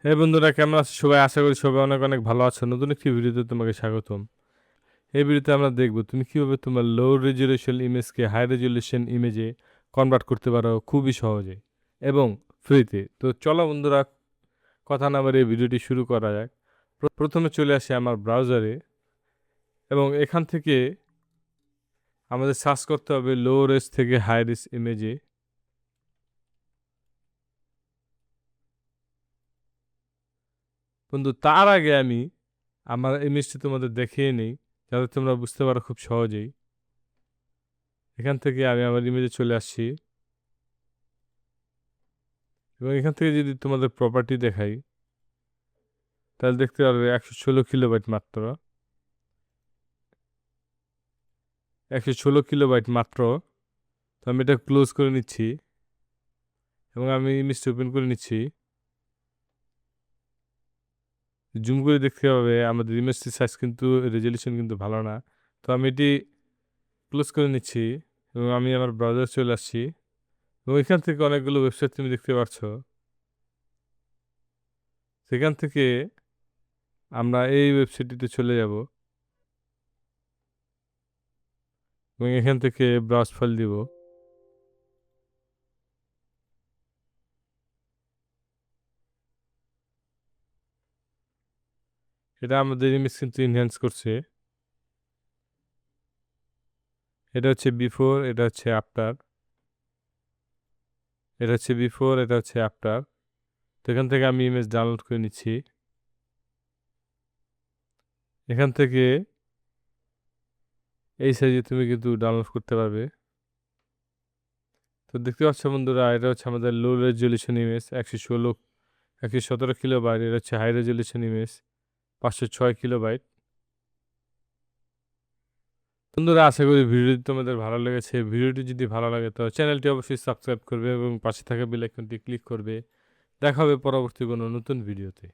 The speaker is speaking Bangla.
বন্ধুরা, কেমন আছো সবাই? আশা করি সবাই অনেক অনেক ভালো আছো। নতুন একটি ভিডিওতে তোমাকে স্বাগতম। এই ভিডিওতে আমরা দেখব তুমি কিভাবে তোমার লো রেজুলেশন ইমেজকে হাই রেজুলেশন ইমেজে কনভার্ট করতে পারো খুবই সহজে এবং ফ্রিতে। তো চলো বন্ধুরা, কথা না বাড়িয়ে ভিডিওটি শুরু করা যাক। প্রথমে চলে আসি আমার ব্রাউজারে এবং এখান থেকে আমাদের সার্চ করতে হবে লো রেস থেকে হাই রেস ইমেজে। বন্ধু, তার আগে আমি আমার ইমেজটি তোমাদের দেখিয়ে নিই, যাতে তোমরা বুঝতে পারো খুব সহজেই। এখান থেকে আমি আমার ইমেজে চলে আসছি এবং এখান থেকে যদি তোমাদের প্রপার্টি দেখাই, তাহলে দেখতে পারবে 116 কিলোবাইট মাত্র। 116 কিলোবাইট মাত্র। তো আমি এটা ক্লোজ করে নিচ্ছি এবং আমি ইমেজটি ওপেন করে নিচ্ছি। জুম করে দেখতে পাবে আমাদের ইমেজটির সাইজ কিন্তু, রেজলিউশন কিন্তু ভালো না। তো আমি এটি ক্লোজ করে নিচ্ছি এবং আমি আমার ব্রাউজার চলে আসছি এবং এখান থেকে অনেকগুলো ওয়েবসাইট তুমি দেখতে পাচ্ছ। সেখান থেকে আমরা এই ওয়েবসাইটটিতে চলে যাব এবং এখান থেকে ব্রাউজ ফাইল দিব। এটা আমাদের ইমেজ কিন্তু ইনহ্যান্স করছে। এটা হচ্ছে বিফোর, এটা হচ্ছে আফটার। এটা হচ্ছে বিফোর, এটা হচ্ছে আফটার। তো এখান থেকে আমি ইমেজ ডাউনলোড করে নিচ্ছি। এখান থেকে এই সাইজে তুমি কিন্তু ডাউনলোড করতে পারবে। তো দেখতে পাচ্ছ বন্ধুরা, এটা হচ্ছে আমাদের লো রেজলিউশন ইমেজ 117 কিলোবাইট। এটা হচ্ছে হাই রেজলিউশন ইমেজ 506 কিলোবাইট। বন্ধুরা, আশা করি ভিডিওটি তোমাদের ভালো লেগেছে। ভিডিওটি যদি ভালো লাগে তো চ্যানেলটি অবশ্যই সাবস্ক্রাইব করবে এবং পাশে থাকা বেল আইকনটি ক্লিক করবে। দেখা হবে পরবর্তী কোনো নতুন ভিডিওতে।